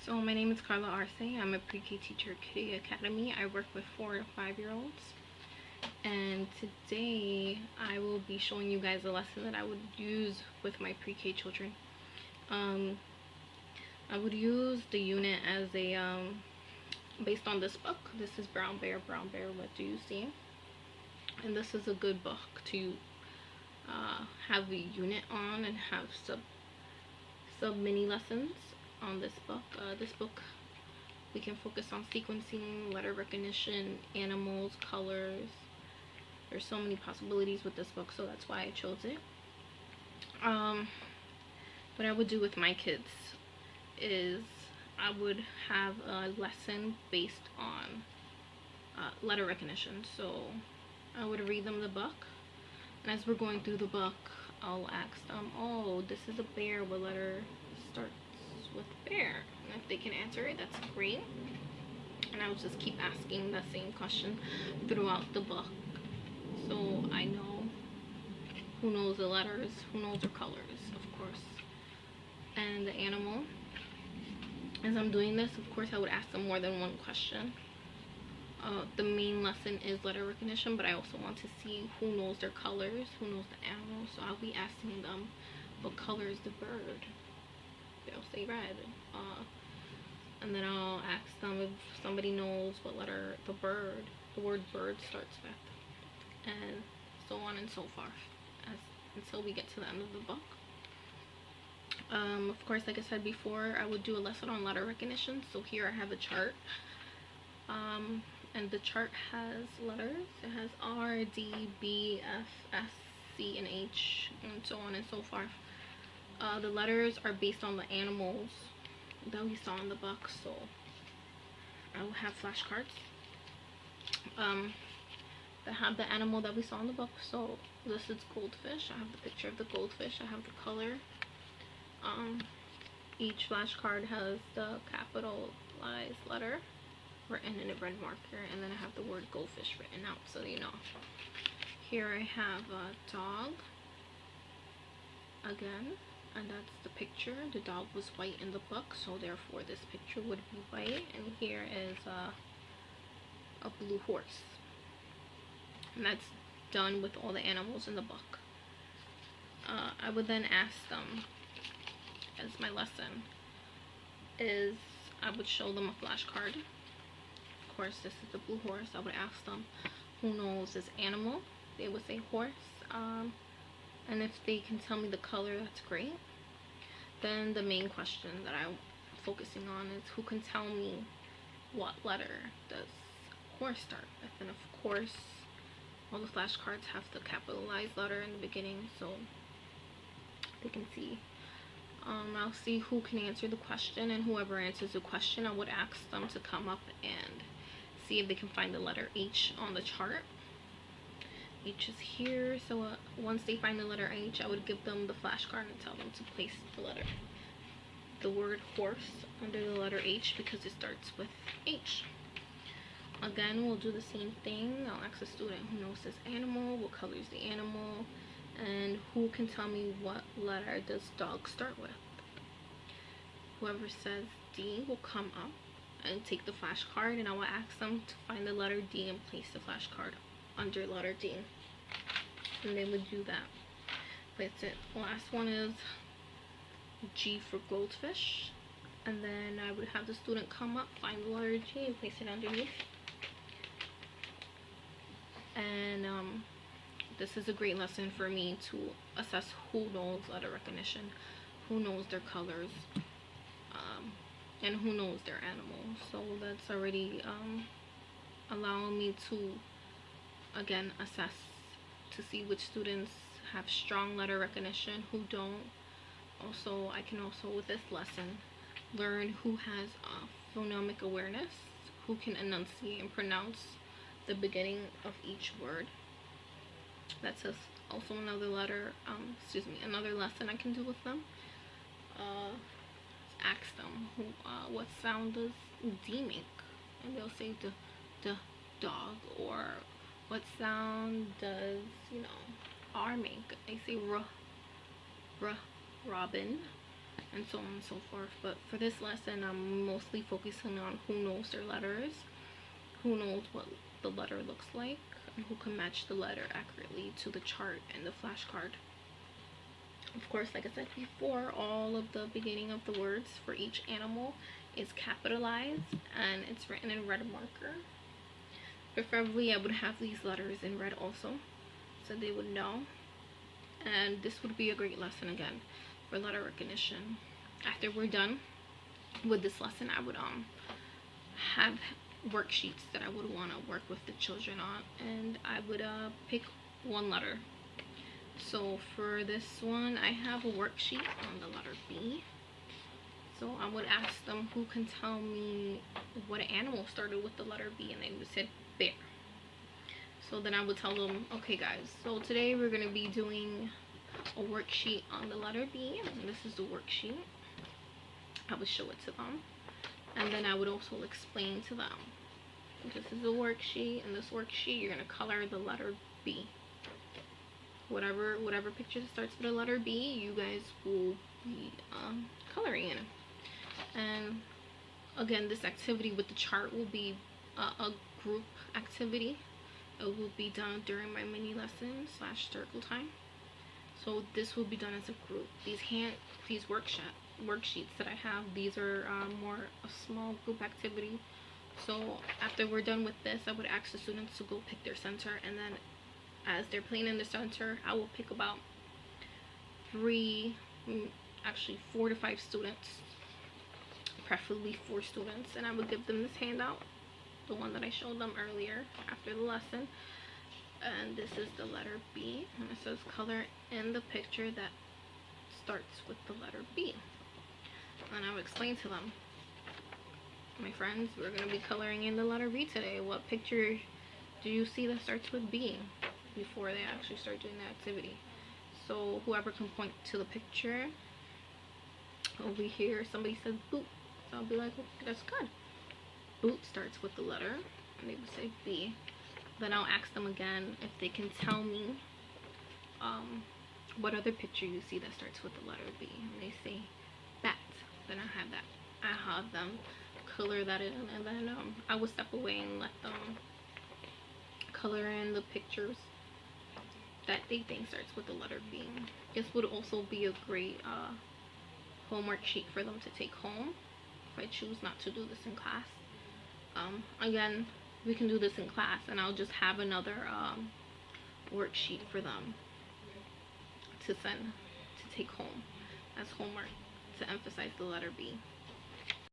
So my name is Karla Arce. I'm a pre-K teacher at Kitty Academy. I work with 4 to 5-year-olds. And today I will be showing you guys a lesson that I would use with my pre-K children. I would use the unit as a, based on this book. This is Brown Bear, What Do You See? And this is a good book to have a unit on and have sub mini lessons on this book. This book, we can focus on sequencing, letter recognition, animals, colors. There's so many possibilities with this book, so that's why I chose it. What I would do with my kids is I would have a lesson based on letter recognition. So I would read them the book, and as we're going through the book, I'll ask them, oh, this is a bear, what letter starts with bear? And if they can answer it, that's great. And I will just keep asking the same question throughout the book, so I know who knows the letters, who knows their colors, of course. And the animal, as I'm doing this, of course I would ask them more than one question. The main lesson is letter recognition, but I also want to see who knows their colors, who knows the animal. So I'll be asking them, what color is the bird? They'll say red. And then I'll ask them if somebody knows what letter the word bird starts with, and so on and so forth, until we get to the end of the book. Of course, like I said before, I would do a lesson on letter recognition. So here I have a chart, and the chart has letters. It has R, D, B, F, S, C, and H, and so on and so forth. The letters are based on the animals that we saw in the book, so I will have flashcards that have the animal that we saw in the book. So this is goldfish. I have the picture of the goldfish. I have the color. Each flashcard has the capitalized letter written in a red marker, and then I have the word goldfish written out, so you know. Here I have a dog again, and that's the picture. The dog was white in the book, so therefore this picture would be white. And here is a blue horse, and that's done with all the animals in the book. I would then ask them, as my lesson is, I would show them a flashcard. Of course, this is the blue horse. I would ask them who knows this animal. They would say horse. And if they can tell me the color, that's great. Then the main question that I'm focusing on is who can tell me what letter does horse start with. And of course, all the flashcards have the capitalized letter in the beginning, so they can see. I'll see who can answer the question, and whoever answers the question, I would ask them to come up and see if they can find the letter H on the chart. H is here, so once they find the letter H, I would give them the flashcard and tell them to place the word horse under the letter H, because it starts with H. Again, we'll do the same thing. I'll ask a student who knows this animal, what color is the animal, and who can tell me what letter does dog start with. Whoever says D will come up and take the flashcard, and I will ask them to find the letter D and place the flashcard under letter D, and they would do that. That's it. The last one is G for goldfish, and then I would have the student come up, find the letter G, and place it underneath. And this is a great lesson for me to assess who knows letter recognition, who knows their colors, and who knows their animals. So that's already allowing me to, again, assess to see which students have strong letter recognition, who don't. Also, I can also, with this lesson, learn who has phonemic awareness, who can enunciate and pronounce the beginning of each word. That's also another another lesson I can do with them. Ask them what sound does D make, and they'll say the dog. Or what sound does R make? They say r, robin. and so on and so forth. But for this lesson, I'm mostly focusing on who knows their letters, who knows what the letter looks like, and who can match the letter accurately to the chart and the flashcard. Of course, like I said before, all of the beginning of the words for each animal is capitalized and it's written in red marker. Preferably, I would have these letters in red also, so they would know. And this would be a great lesson again for letter recognition. After we're done with this lesson, I would have worksheets that I would want to work with the children on, and I would pick one letter. So for this one, I have a worksheet on the letter B. So I would ask them who can tell me what animal started with the letter B, and they would say bear. So then I would tell them, okay guys, so today we're going to be doing a worksheet on the letter B, and this is the worksheet. I would show it to them, and then I would also explain to them, this is a worksheet, and this worksheet you're going to color the letter B. Whatever picture that starts with the letter B, you guys will be coloring in. And again, this activity with the chart will be a group activity. It will be done during my mini lesson / circle time. So this will be done as a group. These worksheets that I have, these are more a small group activity. So after we're done with this, I would ask the students to go pick their center, and then as they're playing in the center, I will pick about 4 to 5 students, preferably 4 students, and I would give them this handout, the one that I showed them earlier after the lesson. And this is the letter B, and it says color in the picture that starts with the letter B. And I would explain to them, my friends, we're going to be coloring in the letter B today. What picture do you see that starts with B? Before they actually start doing the activity. So whoever can point to the picture over here, somebody says boot, so I'll be like, oh, that's good. Boot starts with the letter, and they would say B. Then I'll ask them again if they can tell me what other picture you see that starts with the letter B, and they say bat. Then I have them color that in, and then I will step away and let them color in the pictures that they think starts with the letter B. This would also be a great homework sheet for them to take home if I choose not to do this in class. Again, we can do this in class, and I'll just have another worksheet for them to take home as homework to emphasize the letter B.